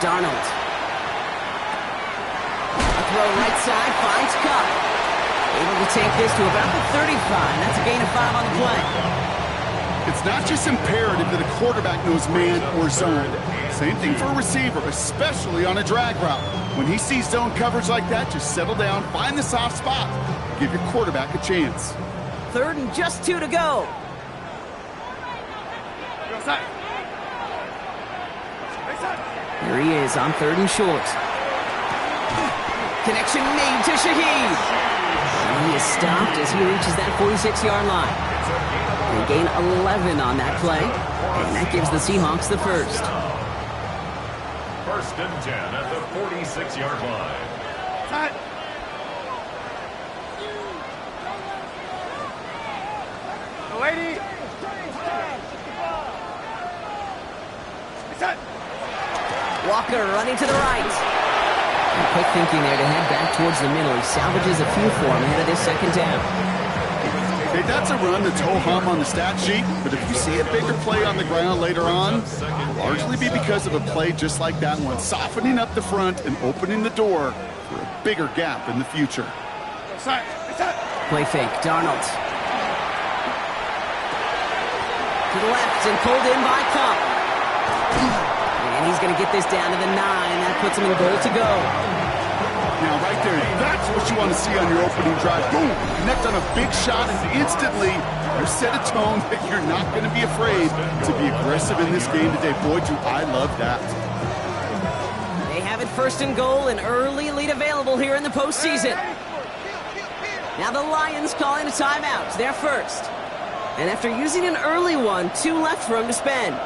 Darnold. A throw right side, finds Cup. Able to take this to about the 35. That's a gain of 5 on the play. It's not just imperative that a quarterback knows man or zone. Same thing for a receiver, especially on a drag route. When he sees zone coverage like that, just settle down, find the soft spot. Give your quarterback a chance. 3rd and just 2 to go. Here he is on 3rd and short. Connection made to Shaheed. And he is stopped as he reaches that 46-yard line. They gain 11 on that play, and that gives the Seahawks the first. 1st and 10 at the 46-yard line. Lady. Walker running to the right. And quick thinking there to head back towards the middle. He salvages a few for him ahead of this 2nd down. Hey, that's a run that's ho-hum on the stat sheet, but if you see a bigger play on the ground later on, it'll largely be because of a play just like that one, softening up the front and opening the door for a bigger gap in the future. Play fake, Darnold. To the left and pulled in by Cup. And he's going to get this down to the 9. That puts him in goal to go. Now, right there, that's what you want to see on your opening drive. Boom! Connect on a big shot, and instantly you set a tone that you're not going to be afraid to be aggressive in this game today. Boy, do I love that. They have it 1st and goal, an early lead available here in the postseason. Now the Lions calling a timeout. They're first. And after using an early one, 2 left for him to spend.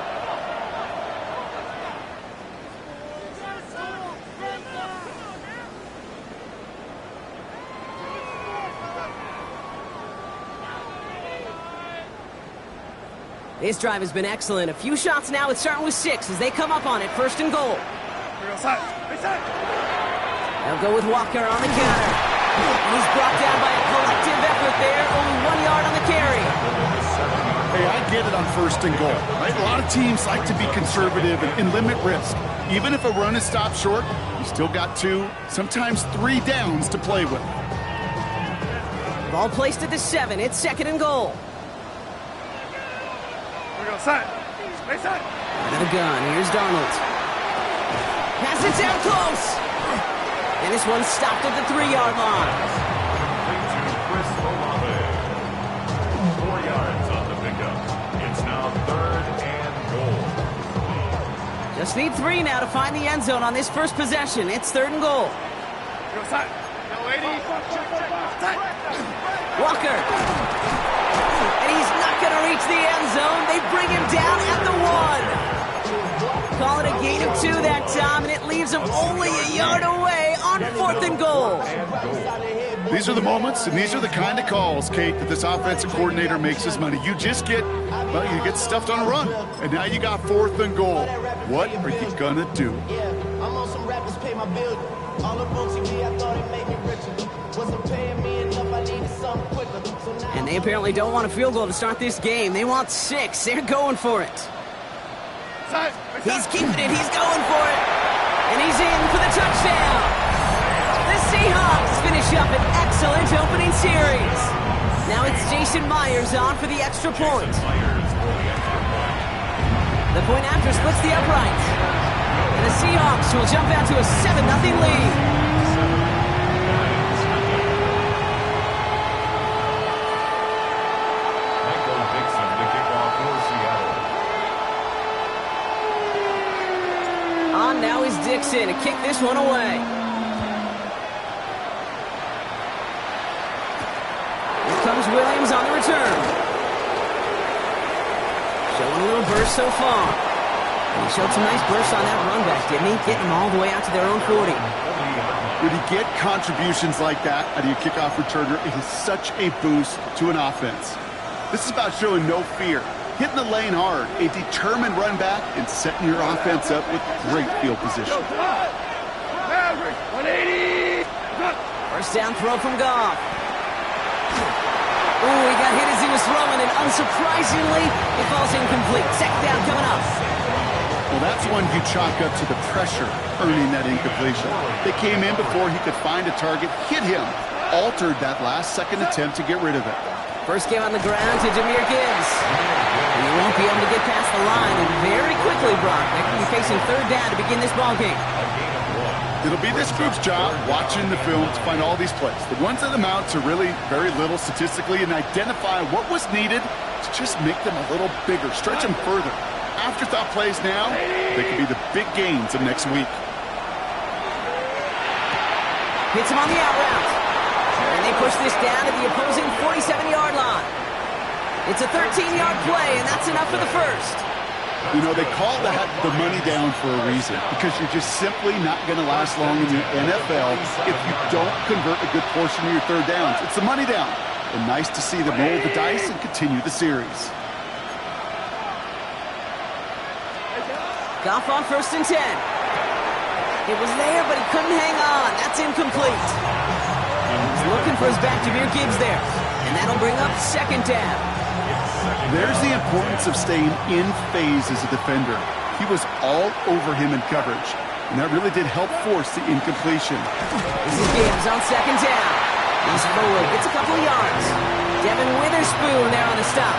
This drive has been excellent. A few shots now. It's starting with 6 as they come up on it. 1st and goal. They'll go with Walker on the counter. And he's brought down by a collective effort there. Only 1 yard on the carry. Hey, I get it on 1st and goal, right? A lot of teams like to be conservative and limit risk. Even if a run is stopped short, you still got 2, sometimes 3 downs to play with. Ball placed at the 7. It's 2nd and goal. Out of the gun. Here's Darnold. Pass it down close. And this one's stopped at the 3-yard line. 4 yards on the pickup. It's now 3rd and goal. Just need 3 now to find the end zone on this first possession. It's 3rd and goal. Walker. And he's not going to reach the end zone. They bring him down at the 1. Call it a gain of 2 that time, and it leaves him only a yard away on 4th and goal. These are the moments, and these are the kind of calls, Kate, that this offensive coordinator makes his money. You just get, well, you get stuffed on a run, and now you got 4th and goal. What are you going to do? I'm on some rappers pay my bill. All the books me, I thought it made me richer. Wasn't paying me enough, I needed something quicker. And they apparently don't want a field goal to start this game. They want 6. They're going for it. He's keeping it. He's going for it. And he's in for the touchdown. The Seahawks finish up an excellent opening series. Now it's Jason Myers on for the extra point. The point after splits the upright. And the Seahawks will jump out to a 7-0 lead. On now is Dixon to kick this one away. Here comes Williams on the return. Showing a little burst so far. And he showed some nice bursts on that run back, didn't he? Getting them all the way out to their own 40. When you get contributions like that out of your kickoff returner, it is such a boost to an offense. This is about showing no fear, hitting the lane hard, a determined run back, and setting your offense up with great field position. 180. First down throw from Goff. Ooh, he got hit as he was throwing, and unsurprisingly, it falls incomplete. 2nd down coming up. Well, that's one you chalk up to the pressure earning that incompletion. They came in before he could find a target, hit him, altered that last-second attempt to get rid of it. First game on the ground to Jahmyr Gibbs. And he won't be able to get past the line, and very quickly, Brock, they're going to be facing third down to begin this ball game. It'll be this group's job watching the film to find all these plays. The ones that amount to really very little statistically and identify what was needed to just make them a little bigger, stretch them further. Afterthought plays now, they could be the big gains of next week. Hits him on the out route. And they push this down to the opposing 47-yard line. It's a 13-yard play, and that's enough for the first. You know, they call that the money down for a reason, because you're just simply not going to last long in the NFL if you don't convert a good portion of your third downs. It's the money down. And nice to see them roll the dice and continue the series. Goff on 1st and 10. It was there, but he couldn't hang on. That's incomplete. He's looking for his back, Jahmyr Gibbs there. And that'll bring up 2nd down. There's the importance of staying in phase as a defender. He was all over him in coverage, and that really did help force the incompletion. This is Gibbs on 2nd down. He's forward, gets a couple of yards. Devin Witherspoon there on the stop.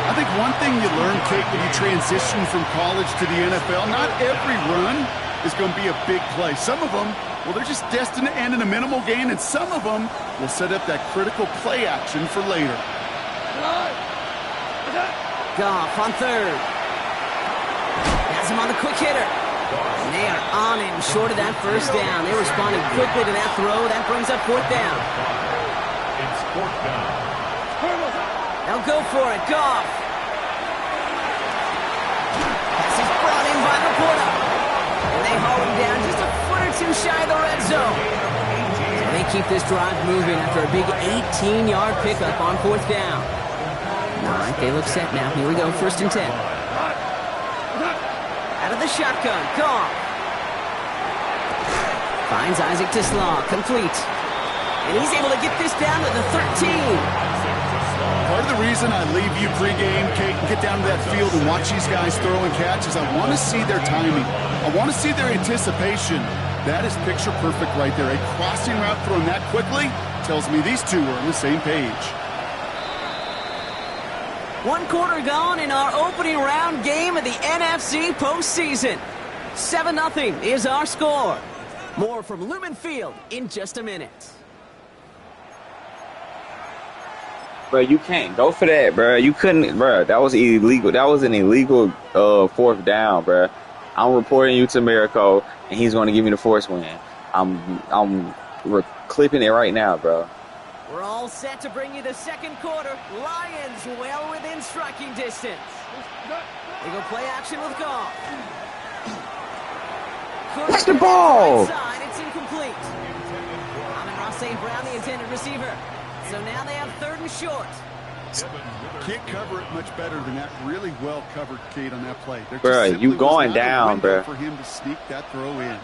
I think one thing you learn, Kate, when you transition from college to the NFL, not every run is going to be a big play. Some of them, well, they're just destined to end in a minimal gain, and some of them will set up that critical play action for later. Goff on 3rd. Has him on the quick hitter. And they are on him short of that first down. They responded quickly to that throw. That brings up 4th down. It's 4th down. Now go for it, Goff. Pass is brought in by Laporta. And they haul him down just a foot or two shy of the red zone. So they keep this drive moving after a big 18-yard pickup on 4th down. All right, they look set now. Here we go, 1st and 10. Out of the shotgun, Goff. Finds Isaac Tislaw, complete. And he's able to get this down to the 13. Part of the reason I leave you pregame, Kate, and get down to that field and watch these guys throw and catch is I want to see their timing. I want to see their anticipation. That is picture perfect right there. A crossing route thrown that quickly tells me these two are on the same page. 1 quarter gone in our opening round game of the NFC postseason. 7-0 is our score. More from Lumen Field in just a minute. Bro, you can't go for that, bro. You couldn't, bro. That was illegal. That was an illegal 4th down, bro. I'm reporting you to Miracle, and he's going to give me the force win. I'm clipping it right now, bro. We're all set to bring you the 2nd quarter. Lions well within striking distance. They go play action with Goff. Watch the ball. Right side, it's incomplete. Amon-Ra St. Brown, the intended receiver. So now they have 3rd and short. Can't cover it much better than that. Really well covered, Kate, on that play. Bro, you going down, bro. For him to sneak that throw in.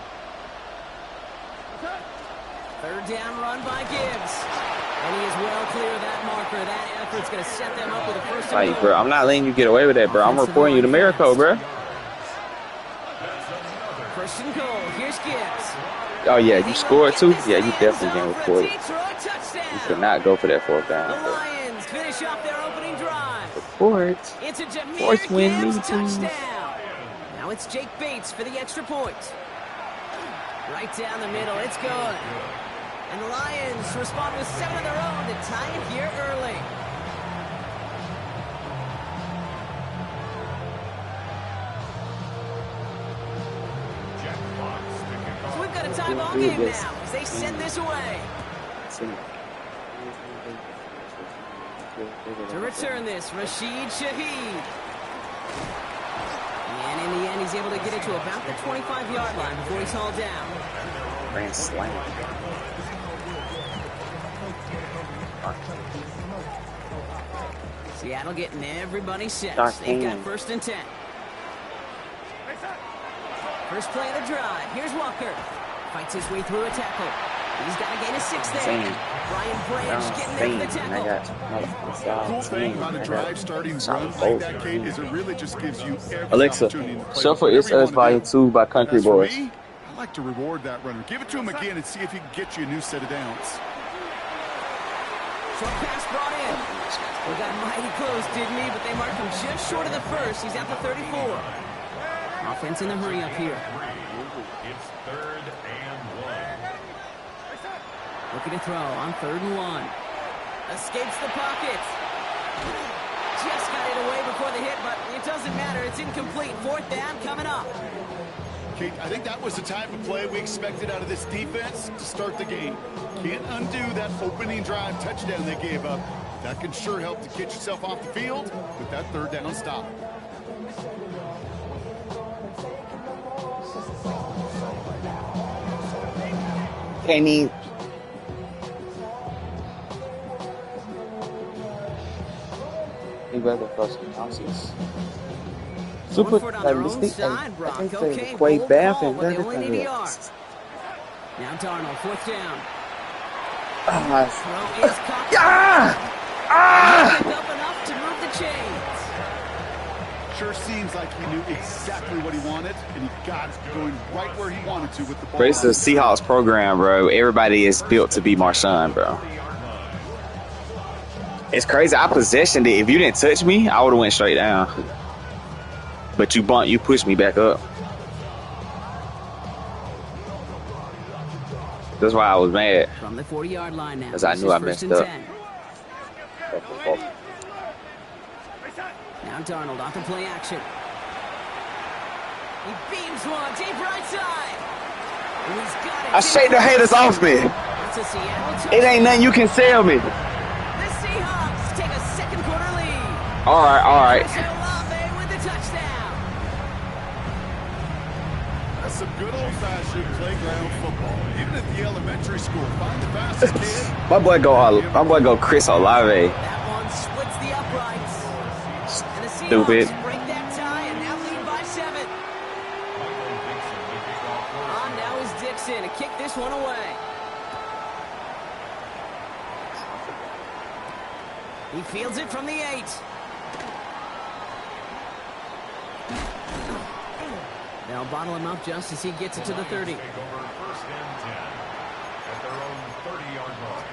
3rd down run by Gibbs. And he is well clear of that marker. That effort's going to set them up with a 1st and Like, goal. bro, I'm not letting you get away with that, bro. I'm reporting you to Miracle, bro. 1st and goal. Here's Gibbs. Oh, yeah, you scored too? Yeah, you definitely can report it. You could not go for that 4th The down, bro. Lions finish off their opening drive. Report. It's a Jahmyr Force win, Gibbs me too. touchdown. Now it's Jake Bates for the extra point. Right down the middle. It's good. And the Lions respond with 7 of their own to tie it here early. So we've got a tie ball game now as they send this away. To return this, Rashid Shaheed. And in the end, he's able to get it to about the 25-yard line before he's hauled down. Grand slam. Seattle getting everybody set. Dark They've got hand. 1st and 10. First play of the drive. Here's Walker. Fights his way through a tackle. He's got to gain a 6 there. Brian Branch getting there for the tackle. Cool thing about a drive starting run like that, Kate, is it really just gives you every Alexa, opportunity to play Shuffle with It's whatever you Us Volume wanna do. 2 by Country As for Boys. me, I like to reward that runner. Give it to him again and see if he can get you a new set of downs. Short pass brought in. We got mighty close, didn't he? But they marked him just short of the first. He's at the 34. Offense in the hurry up here. It's 3rd and 1. Looking to throw on 3rd and 1. Escapes the pocket. Just got it away before the hit, but it doesn't matter. It's incomplete. 4th down coming up. Kate, I think that was the type of play we expected out of this defense to start the game. Can't undo that opening drive touchdown they gave up. That can sure help to get yourself off the field with that 3rd down stop. Kenny. He rather close to houses. Super Going for it on their own realistic. side, Brock. I think Okay, Quay bold Bath call, and but they only need a everything. yard. Now Darnold, 4th down. Ah, Throw is caught. Picked up enough to move the chains. Sure seems like he knew exactly what he wanted, and he got it going right where he wanted to with the ball. Bro, it's the Seahawks program, bro. Everybody is built to be Marshawn, bro. It's crazy. I possessioned it. If you didn't touch me, I would have went straight down. But you pushed me back up. That's why I was mad. From the 40-yard line now. Because I This knew is I 1st messed and up. 10. Now Darnold off the play action. He beams one, deep right side. And he's got it. I shake the haters off me. It's a Seattle touchdown. It ain't nothing you can sell me. The Seahawks take a 2nd quarter lead. All right. Chris Olave with the touchdown. That's some good old-fashioned playground football. Even at the elementary school, find the fastest kid. My boy go Chris Olave. That one splits the uprights. And the Stupid. Seahawks break that tie and now lead by 7. On now is Dixon to kick this one away. He fields it from the 8. They'll bottle him up just as he gets it to the 30. Take over 1st and 10 at their own 30-yard line.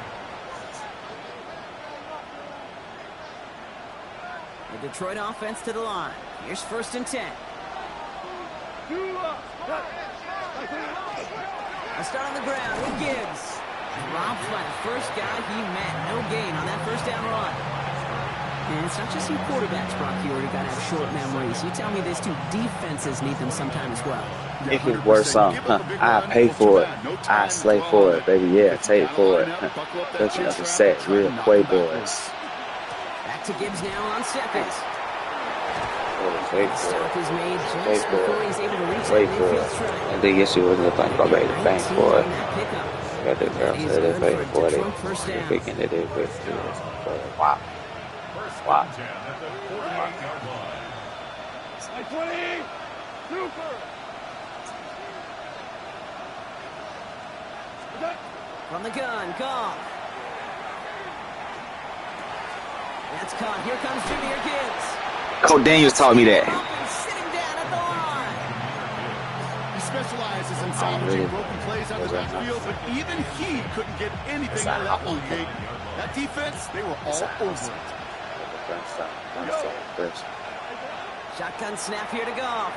The Detroit offense to the line. Here's 1st and 10. A start on the ground with Gibbs. Dropped by the first guy he met. No gain on that 1st down run. And it's not just some quarterbacks, Brock. You already got to have short memories. You tell me these 2 defenses need them sometime as well. If it's worth something, I pay for it. I slay for it, baby. Yeah, take for it. That's enough to say. Real Quay boys. Back to Gibbs now on 2nd. Wait The for stop it. is made Wait just for before it. he's able to reach Wait that for midfield it. strike. The big issue wasn't the thing, but baby, thanks 19 for on it. that pickup. Got the girl He's said good they paid for a for it. Detroit 1st down. Picking it in with wow. 1st Wow. and 10 at the 48-yard line. From the gun, Goff. That's caught. Here comes Junior Gibbs. Coach Daniels taught me that. Sitting down at the line. He specializes in salvaging broken plays out of the backfield, but even he couldn't get anything out of that one, Kate. That defense, they were all over it. Shotgun snap here to Goff.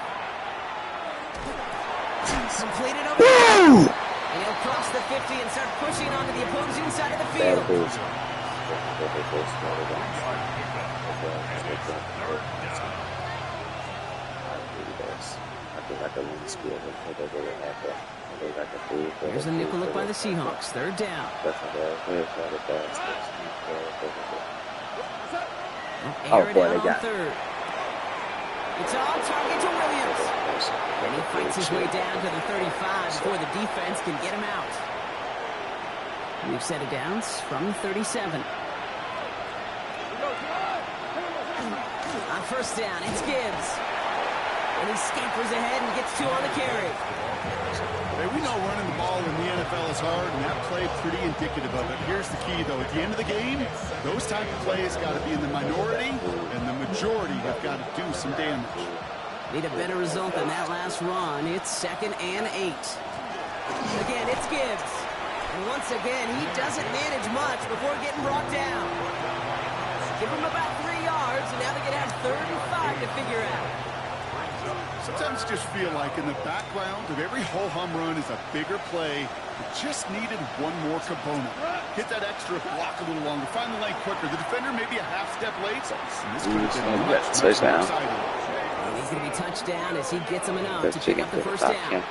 Completed over the and he'll cross the 50 and start pushing onto the opposing side of the field. Here's a nickel look by the Seahawks. 3rd down. Oh, boy, they on got 3rd. It's on target to Williams. And he fights his way down to the 35 before the defense can get him out. We've set it downs from the 37. On 1st down, it's Gibbs. And he scampers ahead and gets 2 on the carry. Hey, we know running the ball in the NFL is hard, and that play pretty indicative of it. Here's the key, though. At the end of the game, those type of plays got to be in the minority, and the majority have got to do some damage. Need a better result than that last run. It's 2nd and 8. Again, it's Gibbs. And once again, he doesn't manage much before getting brought down. Give him about 3 yards, and now they get out 3rd and 5 to figure out. Sometimes you just feel like in the background of every ho-hum run is a bigger play. It just needed one more component. Get that extra block a little longer. Find the lane quicker. The defender maybe a half step late. And this could have been much more exciting. He's going to be touched down as he gets him enough to pick up the first down.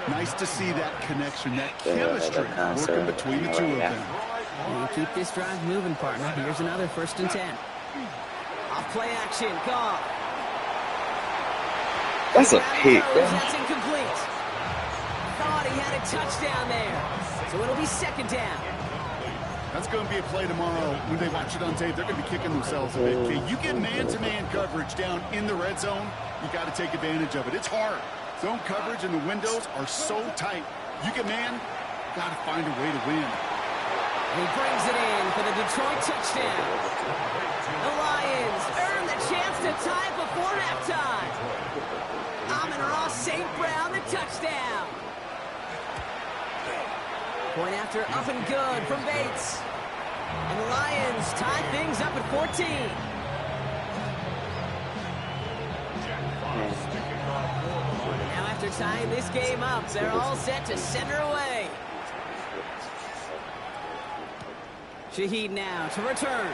Nice to see that connection, that chemistry working between the two of them. And keep this drive moving, partner. Here's another 1st and 10. Off play action. Goff. That's a pick. That's incomplete. Thought he had a touchdown there. So it'll be 2nd down. That's going to be a play tomorrow. When they watch it on tape, they're going to be kicking themselves a bit. Okay, you get man-to-man coverage down in the red zone, you got to take advantage of it. It's hard. Zone coverage and the windows are so tight. You get man, got to find a way to win. And he brings it in for the Detroit touchdown. The Lions earn the chance to tie before halftime. Amon-Ra St. Brown, the touchdown. Point after up and good from Bates. And the Lions tie things up at 14. Now after tying this game up, they're all set to send her away. Shaheed now to return.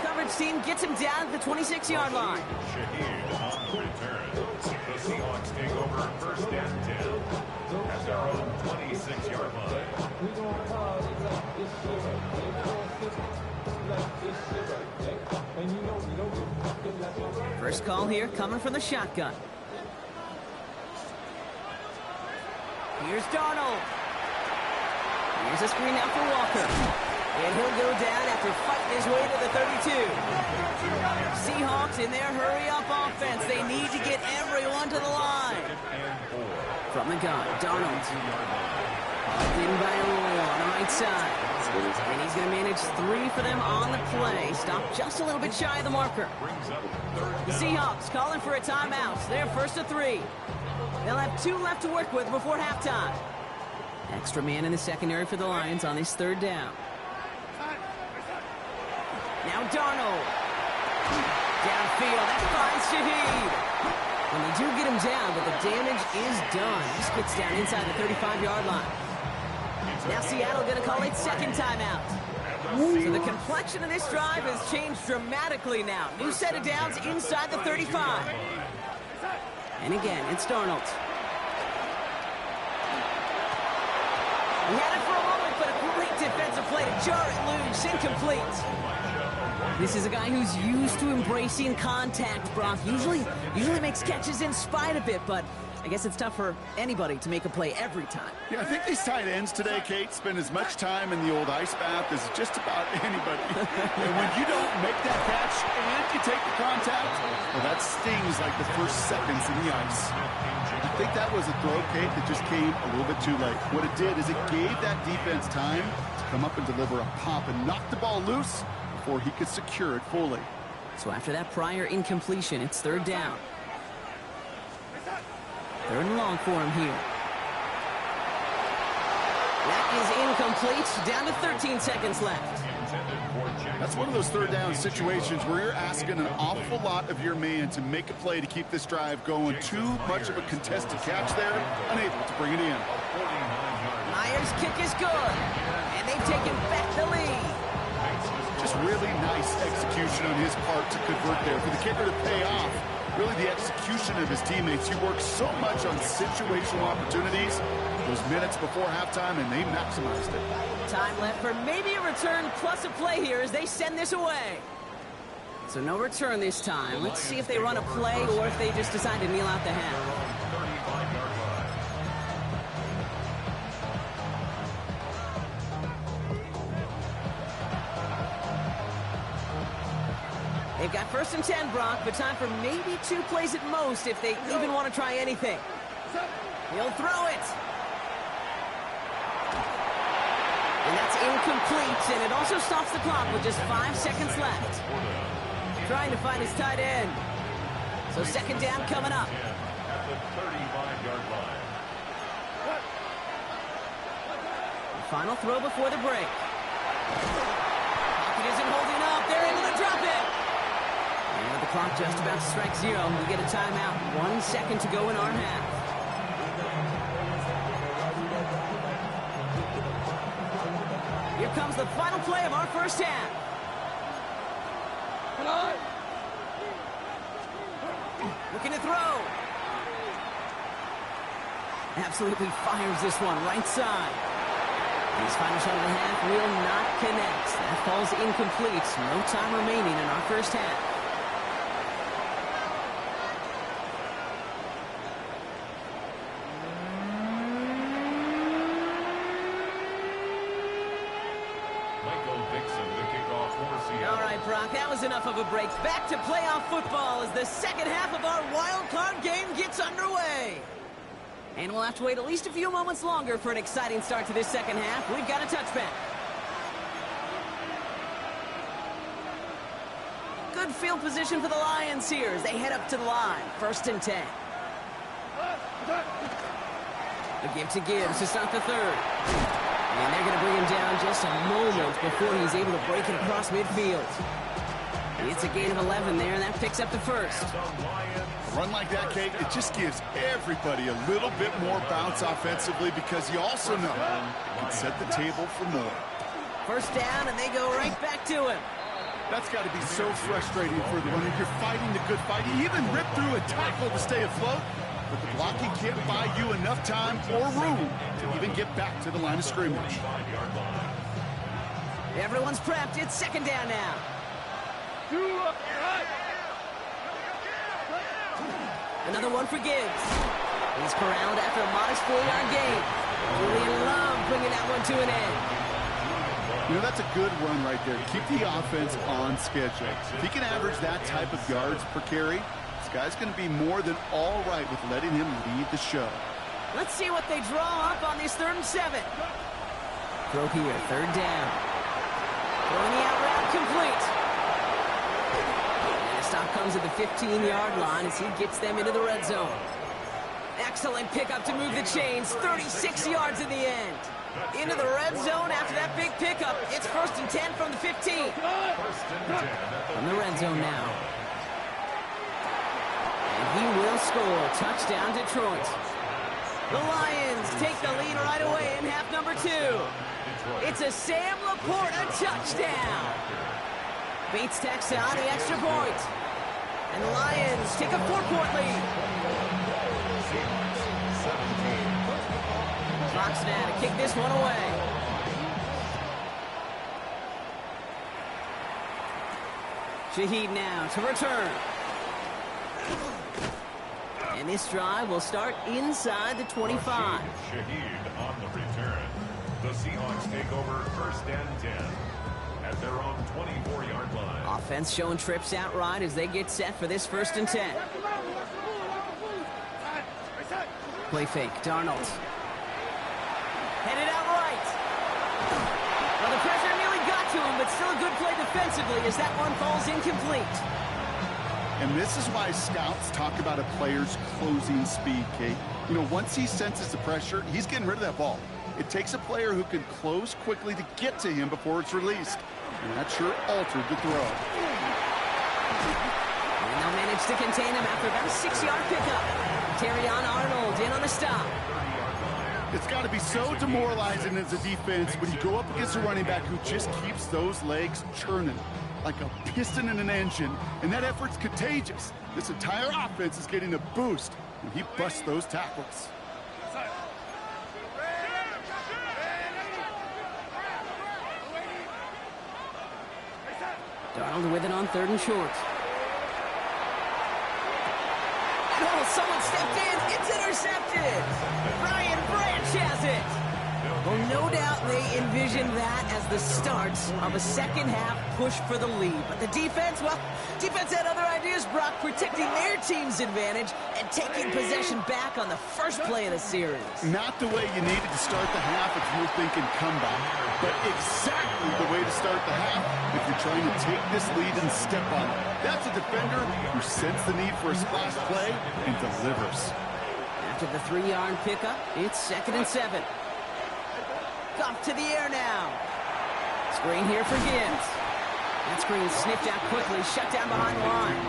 Coverage team gets him down at the 26-yard line. Shaheed on the return. The Seahawks take over 1st and 10 at their own 26-yard line. First call here coming from the shotgun. Here's Darnold. Here's a screen out for Walker. And he'll go down after fighting his way to the 32. Seahawks in their hurry-up offense. They need to get everyone to the line. From the gun, Darnold. In by Roy on the right side. And he's going to manage 3 for them on the play. Stopped just a little bit shy of the marker. The Seahawks calling for a timeout. They're 1st and 3. They'll have 2 left to work with before halftime. Extra man in the secondary for the Lions on this 3rd down. Now Darnold. Downfield. That finds Shaheed. And they do get him down, but the damage is done. This gets down inside the 35-yard line. Now Seattle going to call it 2nd timeout. So the complexion of this drive has changed dramatically now. New set of downs inside the 35. And again, it's Darnold. He had it for a moment, but a great defensive play to jar it loose. Incomplete. This is a guy who's used to embracing contact, Brock. Usually makes catches in spite of it, but I guess it's tough for anybody to make a play every time. Yeah, I think these tight ends today, Kate, spend as much time in the old ice bath as just about anybody. And when you don't make that catch and you take the contact, well, that stings like the first seconds in the ice. I think that was a throw, Kate, that just came a little bit too late. What it did is it gave that defense time to come up and deliver a pop and knock the ball loose before he could secure it fully. So after that prior incompletion, it's 3rd down. 3rd and long for him here. That is incomplete. Down to 13 seconds left. That's one of those 3rd down situations where you're asking an awful lot of your man to make a play to keep this drive going. Too much of a contested catch there, unable to bring it in. Myers' kick is good, and they've taken back the lead. Just really nice execution on his part to convert there. For the kicker to pay off, really the execution of his teammates. He works so much on situational opportunities those minutes before halftime, and they maximized it. Time left for maybe a return plus a play here as they send this away. So no return this time. Let's see if they run a play or if they just decide to kneel out the half. They've got 1st and 10, Brock, but time for maybe 2 plays at most if they even want to try anything. He'll throw it. And that's incomplete, and it also stops the clock with just 5 seconds left. Trying to find his tight end. So second down coming up. At the 35-yard line. Final throw before the break. Pocket isn't holding up. They're able to drop it. And with the clock just about to strike zero, we get a timeout. 1 second to go in our half. Here comes the final play of our first half. Looking to throw. Absolutely fires this one right side. His final shot of the half will not connect. That falls incomplete. No time remaining in our first half. All right, Brock, that was enough of a break. Back to playoff football as the second half of our wild card game gets underway. And we'll have to wait at least a few moments longer for an exciting start to this second half. We've got a touchback. Good field position for the Lions here as they head up to the line. 1st and 10. A give to Gibbs to start the third. And they're going to bring him down just a moment before he's able to break it across midfield. It's a gain of 11 there, and that picks up the first. A run like that, Kate, it just gives everybody a little bit more bounce offensively because you also know it can set the table for more. First down, and they go right back to him. That's got to be so frustrating for the runner. You're fighting the good fight. You even rip through a tackle to stay afloat, but the blocking can't buy you enough time or room to even get back to the line of scrimmage. Everyone's prepped. It's second down now. Another one for Gibbs. He's corralled after a modest 4-yard gain. Julian Love bringing that one to an end. You know, that's a good run right there. Keep the offense on schedule. If he can average that type of yards per carry, this guy's going to be more than all right with letting him lead the show. Let's see what they draw up on this 3rd and 7. Throw here, 3rd down. Throwing the out route complete. And a stop comes at the 15-yard line as he gets them into the red zone. Excellent pickup to move the chains. 36 yards in the end. Into the red zone after that big pickup. It's 1st and 10 from the 15. From the red zone now. And he will score. Touchdown, Detroit. The Lions take the lead right away in half number 2. It's a Sam Laporta touchdown. Bates tacks on the extra point. And the Lions take a 4-point lead. Fox now to kick this one away. Shaheed now to return. And this drive will start inside the 25. Shaheed on the return. The Seahawks take over 1st and 10 at their own 24-yard line. Offense showing trips out right as they get set for this 1st and 10. Play fake, Darnold. Headed out right. Well, the pressure nearly got to him, but still a good play defensively as that one falls incomplete. And this is why scouts talk about a player's closing speed, Kate. You know, once he senses the pressure, he's getting rid of that ball. It takes a player who can close quickly to get to him before it's released. And that sure altered the throw. And they'll manage to contain him after about a 6-yard pickup. Terrion Arnold in on the stop. It's got to be so demoralizing as a defense when you go up against a running back who just keeps those legs churning like a piston in an engine, and that effort's contagious. This entire offense is getting a boost when he busts those tackles. Darnold with it on 3rd and short. Oh, someone stepped in. It's intercepted. Brian Branch has it. Well, no doubt they envision Envision that as the start of a second half push for the lead. But the defense, well, defense had other ideas, Brock, protecting their team's advantage and taking possession back on the first play of the series. Not the way you needed to start the half if you were thinking comeback, but exactly the way to start the half if you're trying to take this lead and step on it. That's a defender who senses the need for a splash play and delivers. After the 3-yard pickup, it's 2nd and 7. Off to the air now. Screen here for Gibbs. That screen sniffed out quickly, shut down behind the line.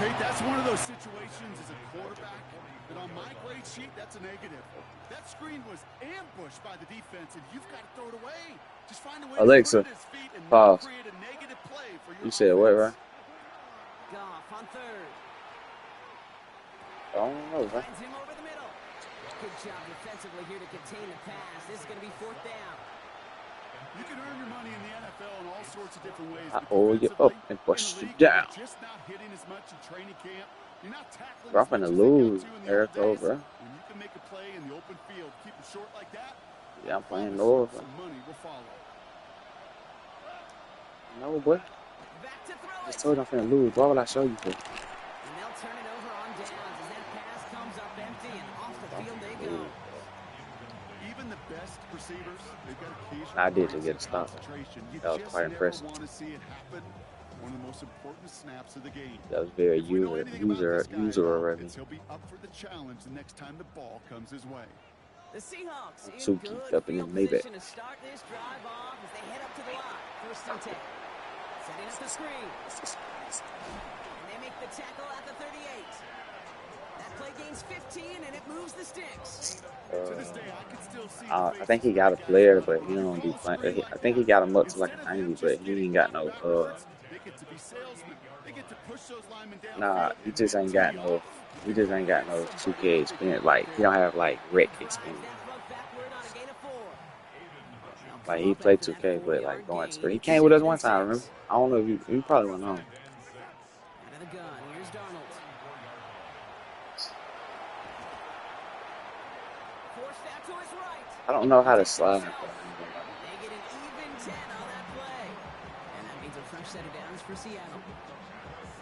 Hey, that's one of those situations as a quarterback that on my grade sheet, that's a negative. That screen was ambushed by the defense, and you've got to throw it away. Just find a way Alexa, to put it at his feet and pause. not create a negative play for your You said what, right? Goff on 3rd. I don't know, right? Finds him over the middle. Good job defensively here to contain the pass. This is going to be 4th down. You can earn your money in the NFL in all sorts of different ways. I owe you up and push you down. Just not hitting as much in training camp. You're not tackling Bro, I'm finna lose, Eric, bro. When you can make a play in the open field, keep it short like that. Yeah, I'm playing over. Some money will follow. No, boy. Back to throw I it. just told you I'm finna lose. Why would I show you for? And they'll turn it over on downs as that pass comes up empty and off the field they go. Even the best receivers, they've got occasional I did just get a stop. concentration. You That was just quite never impressive. want to see it happen. One of the most important snaps of the game. That was very If we know anything about this guy, user-friendly. it's he'll be up for the challenge the next time the ball comes his way. The Seahawks in Suki good up in field the Maybach. position to start this drive off as they head up to the line. 1st and 10. Setting up the screen. And they make the tackle at the 38. That play gains 15 and it moves the sticks. To this day, I can still see I think he got a player, but he don't be playing. I think he got him up to like a 90, but he ain't got no. they get to be salesmen. They get to push those linemen down. Nah, he just ain't got no. He just ain't got no 2K experience. Like he don't have like rec experience. That rug backward on a gain of 4. Like he played 2K, but like going to. He came with us one time. Remember? I don't know if you probably went on. Out of the gun. Here's Darnold. Forced out to his right. I don't know how to slide. They get an even 10 on that play. And that means a fresh set of downs for Seattle.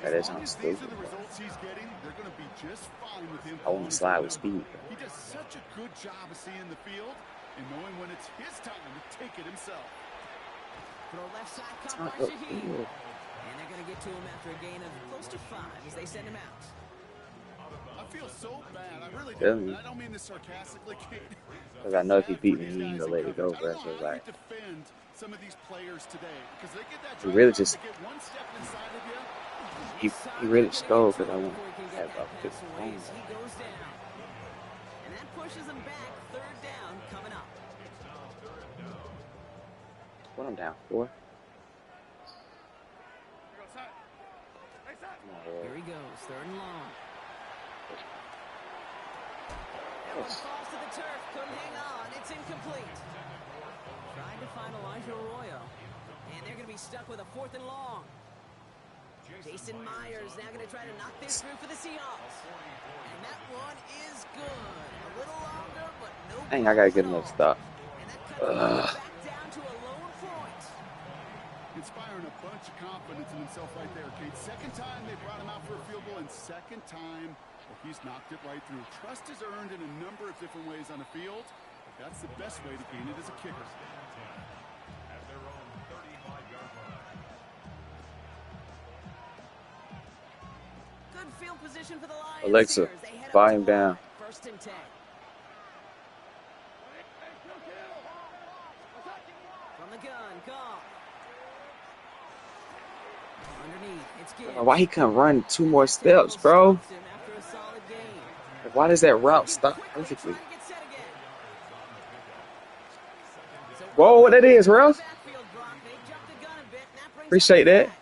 That is As long on as these stupid. are the results he's getting, they're going to be just fine with him. I want to slide with speed. He does such a good job of seeing the field and knowing when it's his time to take it himself. Throw left side caught by Shaheed. And they're going to get to him after a gain of close to 5 as they send him out. I feel so bad. I really Yeah. do. And I don't mean this sarcastically, Kate. Cause I know if he beat me, he ain't gonna let it go, bro. So like, defend some of these players today because they get that he really drive, just they get one step inside of you. he really scored because I want to have a good He phone. goes down. And that pushes him back. 3rd down coming up. What I'm down for? Here he goes. 3rd and long. That one falls to the turf. Couldn't hang on. It's incomplete. Tried to find Elijah Arroyo. And they're going to be stuck with a 4th and long. Jason Myers now going to try to knock this through for the Seahawks. And that one is good. A little longer, but no. Dang, I gotta get another stop. And that cuts him back down to a lower point. Inspiring a bunch of confidence in himself right there, Kate. Second time they brought him out for a field goal, and second time he's knocked it right through. Trust is earned in a number of different ways on the field, but that's the best way to gain it as a kicker. At their own 35-yard line. Good field position for the Lions. Alexa, here as they head up volume to the line. down. 1st and 10. From the gun, Goff. Underneath, it's Gibbs. Why he couldn't run 2 more steps, bro? Stops him after a solid gain. Why does that route stop Quickly perfectly? trying to get set again. So Whoa, what that is, Ralph? backfield block. They jumped the gun a bit, and that brings Appreciate up the that. back.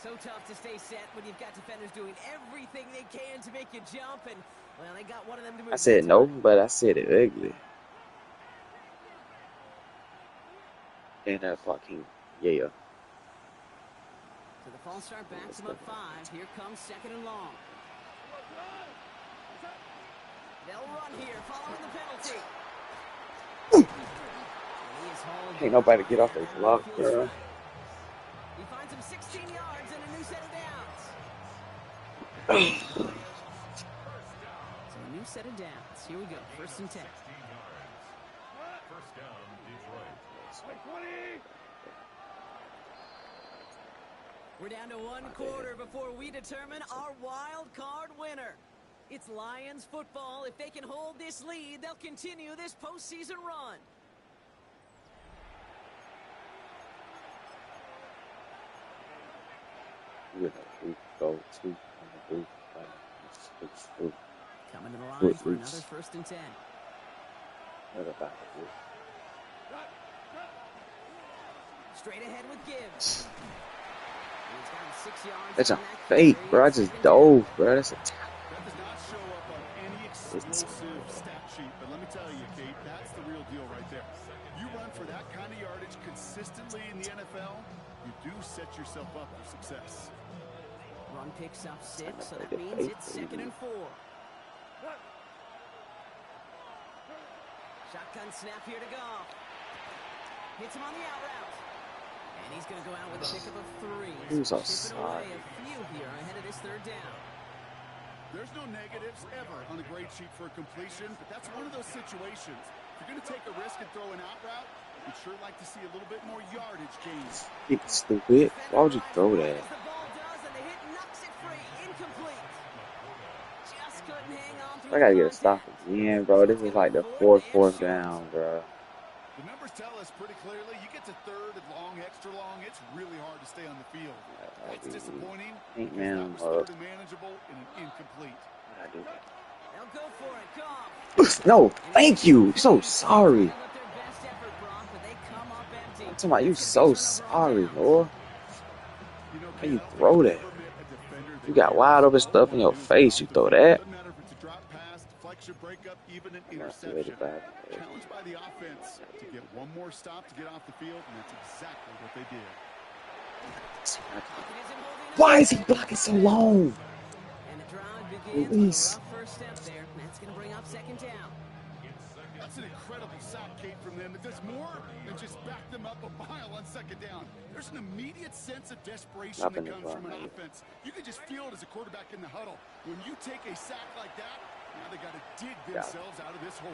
So tough to stay set when you've got defenders doing everything they can to make you jump, and well, they got one of them to move. I said no, but I said it ugly. And that fucking yeah. So the false start backs him up 5. Here comes 2nd and long. They'll run here, following the penalty. And He is hauled Ain't nobody get off down their the block, midfield bro. stripe. He finds him 16 yards and a new set of downs. So a new set of downs. Here we go. 1st and 10. 16 yards. First down, Detroit. We're down to 1 quarter before we determine our wild card winner. It's Lions football. If they can hold this lead, they'll continue this postseason run. Coming to the line for another 1st and 10. Straight ahead with Gibbs. He's got 6 yards. That's a on that fake, carry. bro. I just dove, bro. That's a That does not show up on any explosive stat sheet, but let me tell you, Kate, that's the real deal right there. You run for that kind of yardage consistently in the NFL, you do set yourself up for success. Run picks up 6, so that means it's 2nd and 4. Shotgun snap here to go. Hits him on the out route. And he's going to go out with a pickup of 3. He was Chipping away a few here ahead of this 3rd down. There's no negatives ever on a grade sheet for a completion, but that's one of those situations. If you're going to take a risk and throw an out route, we'd sure like to see a little bit more yardage gains. It's stupid. Why would you throw that? As the ball does, and the hit knocks it free. Incomplete. Just couldn't hang on through I gotta the get a stop contact. again, bro. This is like the fourth down, bro. The numbers tell us pretty clearly, you get to 3rd and long, extra long, it's really hard to stay on the field. That's disappointing. Ain't Because man, that was 3rd and manageable and an incomplete. They'll go for it. Goff. No, thank you. So sorry. Let their best effort, Brock, but they come up empty. I'm talking about you so sorry, Lord. You know, How you Kate, throw that? You got wide open stuff in your face. You throw that? Doesn't matter if it's a drop pass, deflection, breakup, even an That's the interception. way to Challenged by the offense to get one more stop to get off the field, and that's exactly what they did. Why is he blocking so long? And the drive begins Luis. with a rough first step there. That's going to bring up 2nd down. That's an incredible sack, Kate, from them. It does more than just back them up a mile on 2nd down. There's an immediate sense of desperation that Nothing is comes from an wrong, offense. You can just feel it as a quarterback in the huddle. When you take a sack like that, now they got to dig themselves out of this hole.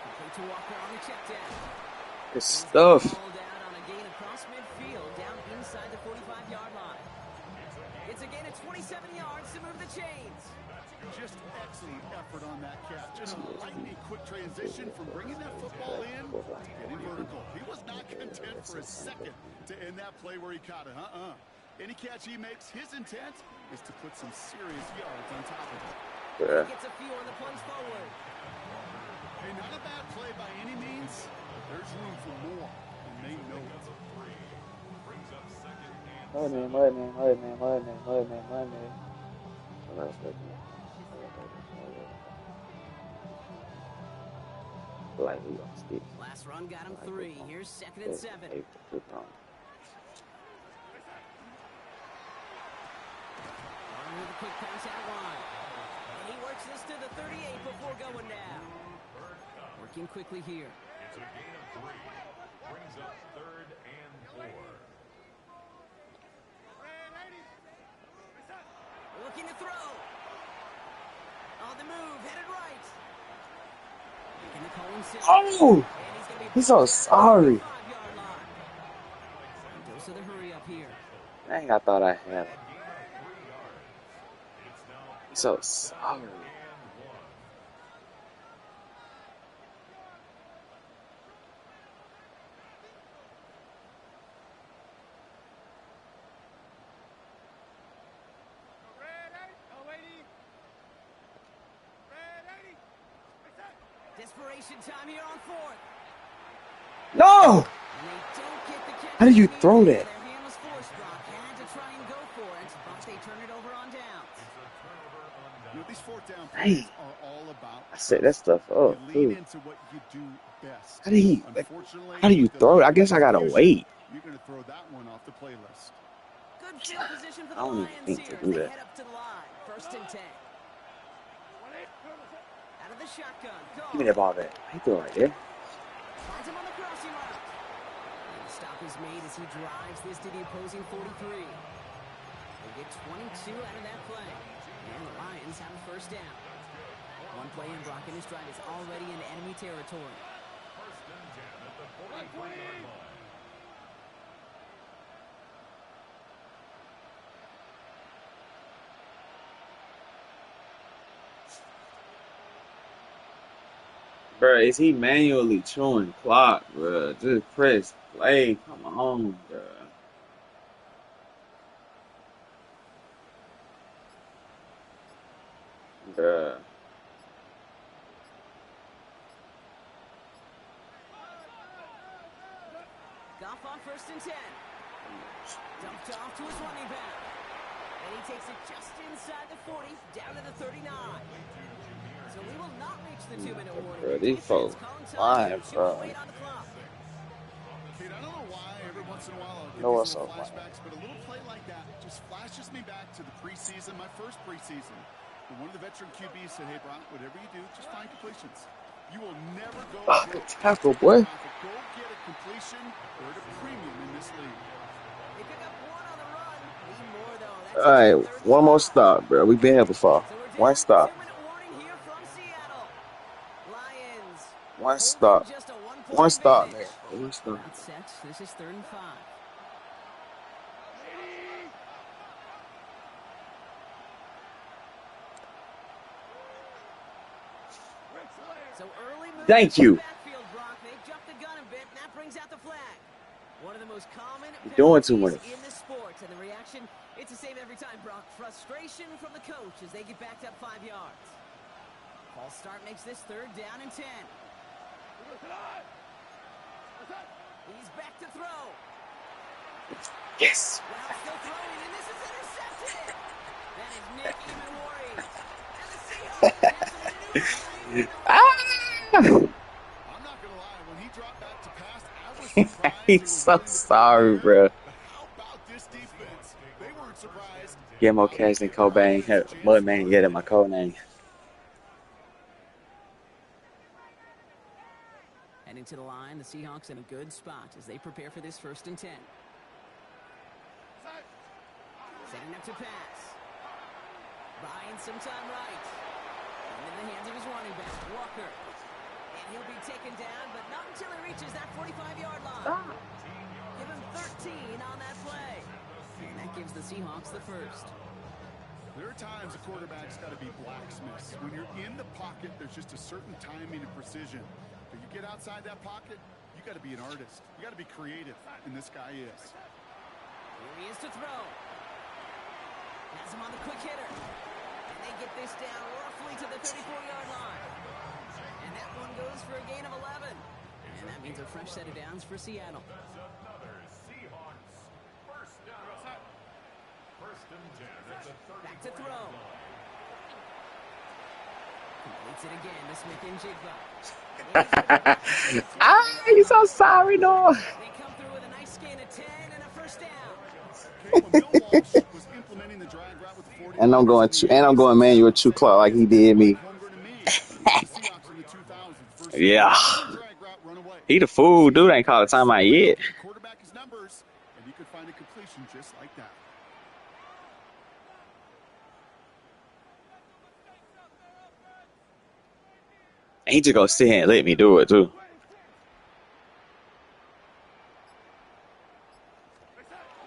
Complete to Walker on the check down. Good stuff. Called out on a gain across midfield, down inside the 45-yard line. It's a gain of 27 yards to move the chains. Just excellent effort on that catch. Just a lightning quick transition from bringing that football in to getting vertical. He was not content for a second to end that play where he caught it. Any catch he makes, his intent is to put some serious yards on top of it. Yeah. Gets a few on the punch forward. Hey, not a bad play by any means, but there's room for more, and they know it. Like we gonna stick. Last run got him 3. Here's 2nd and 7. And with a quick pass out wide. And he works this to the 38 before going down. Working quickly here. It's a gain of 3. Brings up 3rd and 4. Looking to throw. On the move, headed right. Making the call himself. Oh! And he's gonna be He's so sorry. 5-yard line. Dose of the hurry up here. Dang, I thought I had it. He's so sorry. Desperation time here on 4th. No! And they don't get the catch How do you they throw needed. that? Their hand was forced, Brock. Had to try and go for it, but they turn it over on downs. You know, these 4th down Hey. plays are all about I set that stuff you up, lean too. into what you do best. How did he? Unfortunately, How do you with the throw it? I guess I gotta execution, wait. You're going to throw that one off the playlist. Good field position for the I don't even Lions think here to as do they that. head up to the line. 1st and 10. Out of the shotgun. Give me that ball back. He threw it right there. Finds him on the crossing route. stop is made as he drives this to the opposing 43. They get 22 out of that play. And the Lions have a first down. One play in, Brock, and his drive is already in enemy territory. First and 10 at the 43-yard line. Bro, is he manually chewing clock, bro? Just press play. Come on, bro. Bruh. Goff on first and 10. Dumped off to his running back. And he takes it just inside the 40, down to the 39. So we will not reach the 2-minute warning. Bro, these folks lying, bro. Kate, I don't know why every once in a while I'll get No, these what's little up, man? flashbacks, but a little play like that just flashes me back to the preseason, my first preseason. And one of the veteran QBs said, hey, Brock, whatever you do, just find completions. You will never go Good tackle, boy. Go get a completion or a premium in this league. They pick up one on the run. Need more, though. That's All right, one more stop, bro. We've been here before. So we're One down. stop. 2-minute warning here from Seattle. Lions. One holding stop. just a One stop, man. advantage. One stop. That's set. This is 3rd and 5. So early move Thank to you. the backfield, Brock. They jumped the gun a bit, and that brings out the flag. One of the most common Doing too penalties much. in this sport, and the reaction, it's the same every time, Brock. Frustration from the coach as they get backed up 5 yards. False start makes this 3rd down and 10. He's back to throw. Yes. Well, still throwing, and this is intercepted. That is Nick Emenwari. And the Seahawks answer it. Ah! I'm not going to lie, when he dropped back to pass, I was surprised. He's so sorry, bro. But how about this defense? They weren't surprised. Get more cash than Cobain. Mudman, yeah, that's my code name. Heading to the line, the Seahawks in a good spot as they prepare for this 1st and 10. Setting up to pass. Buying some time right. And in the hands of his running back, Walker. And he'll be taken down, but not until he reaches that 45-yard line. Give him 13 on that play. And that gives the Seahawks the first. There are times a quarterback's got to be blacksmiths. When you're in the pocket, there's just a certain timing and precision. But you get outside that pocket, you got to be an artist. You got to be creative, and this guy is. Here he is to throw. Has him on the quick hitter. And they get this down roughly to the 34-yard line. And that one goes for a gain of 11. And that means a fresh set of downs for Seattle. That's another Seahawks first down. First and 10 at the 34-yard Back to throw. Completes it again to Smith and Jigba. Ah, he's so sorry, no. They come through with a nice gain of 10 and a first down. Okay, when Bill Walsh was implementing the drag route with the 40, And I'm going manual 2 clock like he did me. Yeah. He the fool, dude. Ain't called a timeout yet. Quarterback his numbers, and he could find a completion just like that. And he just gonna sit here and let me do it too.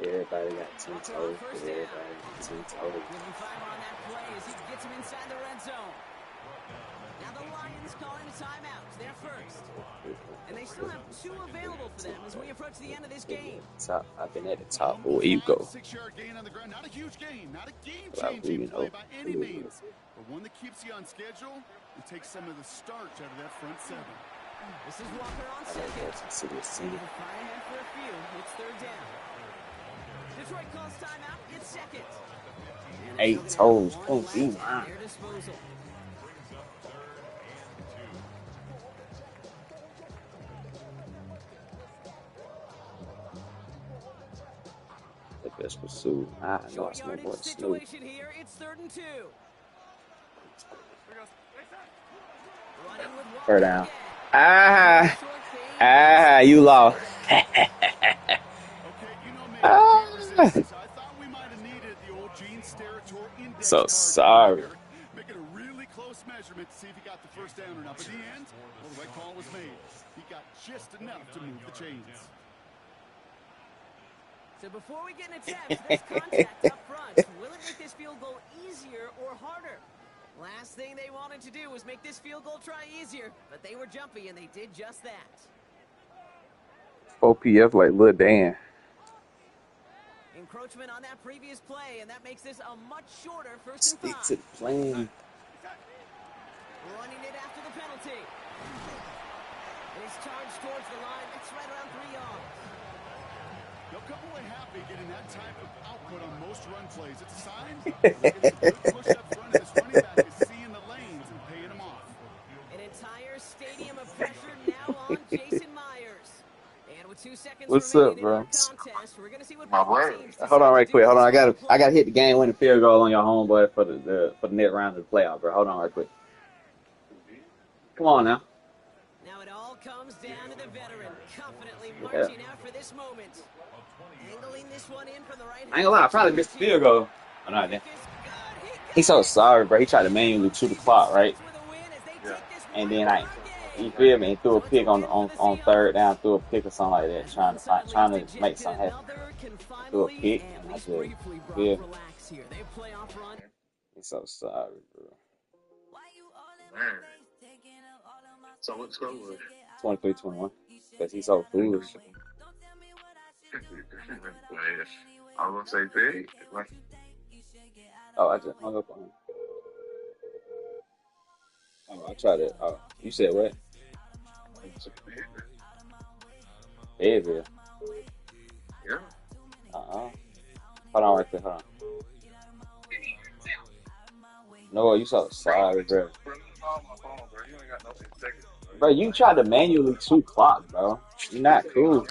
Everybody got 10 toes. Everybody got 10 toes. Giving 5 on that play as he gets him inside the red zone. Now the Lions calling a timeout. They're first. And they still have 2 available for them as we approach the end of this game. Top. I've been at the top. Where you go? 6-yard gain on the ground. Not a huge gain. Not a Well, game-changing you play know. by any means. But one that keeps you on schedule and takes some of the starch out of that front 7. This is Walker on I second. gotta go to the city. Need to fire ahead for a few. It's 3rd down. Detroit calls timeout. It's second. And they're 8 still gonna toes. have Oh, one be left at mine. their disposal. The best pursuit. I know I Short smell yardage more Snoop. situation here. It's 3rd and 2. Running with Walker Third down. again. Ah, Short fade. you lost. So I thought we might have needed the old Gene Steratore index So card sorry. here. Make it a really close measurement to see if he got the first down or not. But in the end, well, the right call was made. He got just enough to move the chains. So before we get an attempt, this contact up front, will it make this field goal easier or harder? Last thing they wanted to do was make this field goal try easier, but they were jumpy and they did just that. OPF like Lil Dan. Encroachment on that previous play, and that makes this a much shorter first and Stick 5. to the plan. Running it after the penalty. And he's charged towards the line. That's right around 3 yards. They'll come away happy getting that type of output on most run plays. It's a sign that a good push up front of this running back is seeing the lanes and paying them off. An entire stadium of pressure now on Jason Myers. And with 2 seconds What's remaining up, in bro? our contest, we're going to see what My both word. teams Hold on decide right to quick. do Hold on. with this I got to play. hit the game winning field goal on your homeboy for the next round of the playoff, bro. Hold on right quick. Come on now. Now it all comes down to the veteran, confidently Yeah. marching out for this moment. Angling this one in from the right. I ain't gonna lie. I probably missed the field goal. Oh, no, I didn't. He's so sorry, bro. He tried to manually chew the clock, right? Yeah. And then you feel me? He threw a pick on third down, threw a pick or something like that, trying to make something happen. Threw a pick, and I just feel me? He's so sorry, bro. Man. So what score was 23-21. Because he's so foolish. it? I was gonna say big. Like, Oh, I just hung up on him. Oh, I tried it. Oh, you said what? Fayetteville. yeah. Hold on right quick. Hold on. No, you so sorry, bro. Bro, call my phone, bro. You ain't got no seconds. Bro, you tried to manually chew clock, bro. You're not cool.